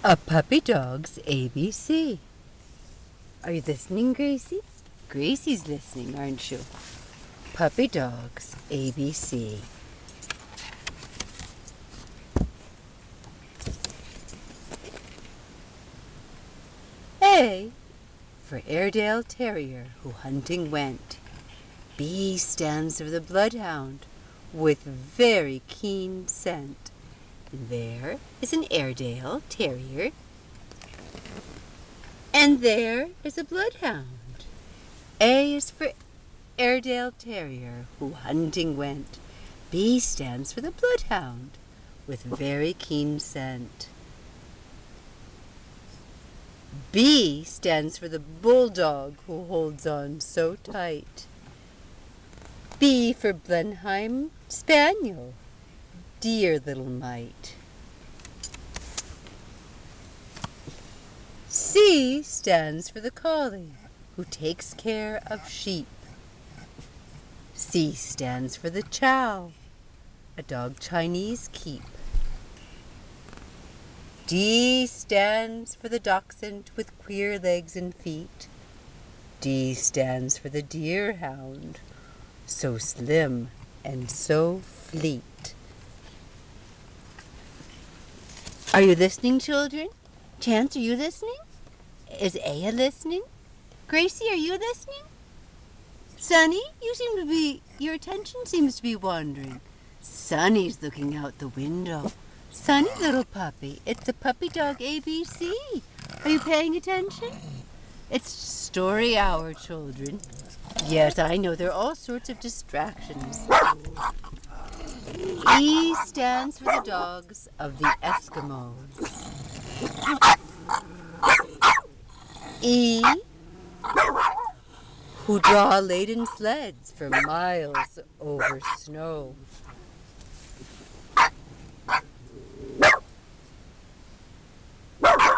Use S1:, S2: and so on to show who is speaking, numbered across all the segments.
S1: A puppy dog's ABC. Are you listening, Gracie? Gracie's listening, aren't you? Puppy dog's ABC. A for Airedale Terrier who hunting went. B stands for the bloodhound with very keen scent. There is an Airedale Terrier. And there is a bloodhound. A is for Airedale Terrier who hunting went. B stands for the bloodhound with very keen scent. B stands for the bulldog who holds on so tight. B for Blenheim Spaniel, dear little mite. C stands for the collie who takes care of sheep. C stands for the chow, a dog Chinese keep. D stands for the dachshund with queer legs and feet. D stands for the deerhound, so slim and so fleet. Are you listening, children? Chance, are you listening? Is Aya listening? Gracie, are you listening? Sonny, your attention seems to be wandering. Sonny's looking out the window. Sonny, little puppy, it's the puppy dog ABC. Are you paying attention? It's story hour, children. Yes, I know, there are all sorts of distractions. E stands for the dogs of the Eskimos. E, who draw laden sleds for miles over snow.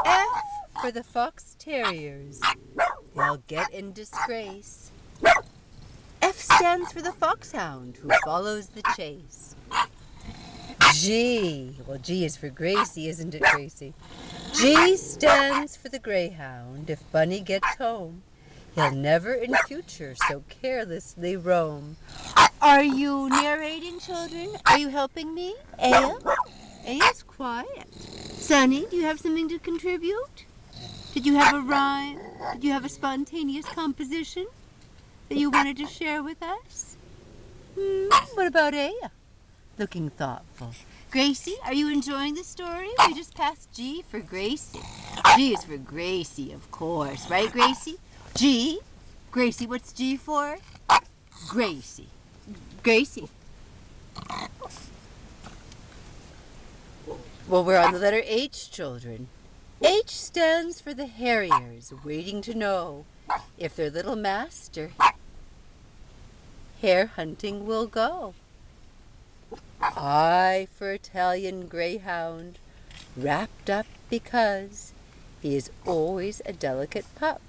S1: F for the fox terriers. They'll get in disgrace. F stands for the foxhound who follows the chase. G, well, G is for Gracie, isn't it, Gracie? G stands for the greyhound. If Bunny gets home, he'll never in future so carelessly roam. Are you narrating, children? Are you helping me? Aya? Aya's quiet. Sonny, do you have something to contribute? Did you have a rhyme? Did you have a spontaneous composition that you wanted to share with us? What about Aya? Looking thoughtful. Gracie, are you enjoying the story? We just passed G for Gracie. G is for Gracie, of course. Right, Gracie? G? Gracie, what's G for? Gracie. Gracie. Well, we're on the letter H, children. H stands for the Harriers, waiting to know if their little master hare hunting will go. I for Italian greyhound, wrapped up because he is always a delicate pup.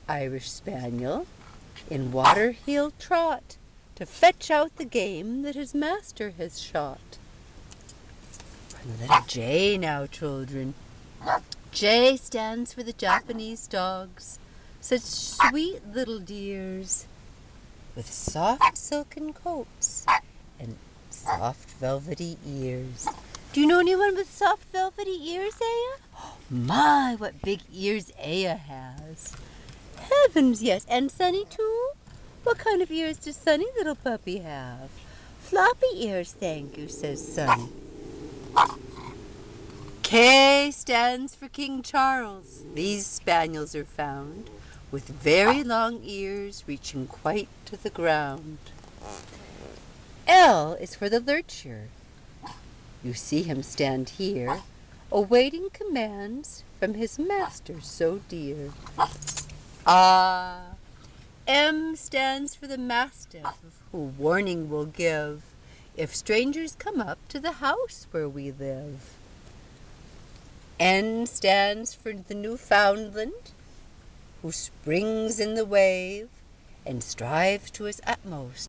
S1: Irish spaniel, in water he'll trot to fetch out the game that his master has shot. The letter J now, children. J stands for the Japanese dogs, such sweet little dears, with soft silken coats and soft velvety ears. Do you know anyone with soft velvety ears, Aya? My, what big ears Aya has. Heavens, yes. And Sonny, too? What kind of ears does Sonny, little puppy, have? Floppy ears, thank you, says Sonny. K stands for King Charles. These spaniels are found with very long ears reaching quite to the ground. L is for the lurcher. You see him stand here, awaiting commands from his master so dear. M stands for the mastiff, who warning will give if strangers come up to the house where we live. N stands for the Newfoundland, who springs in the wave and strives to his utmost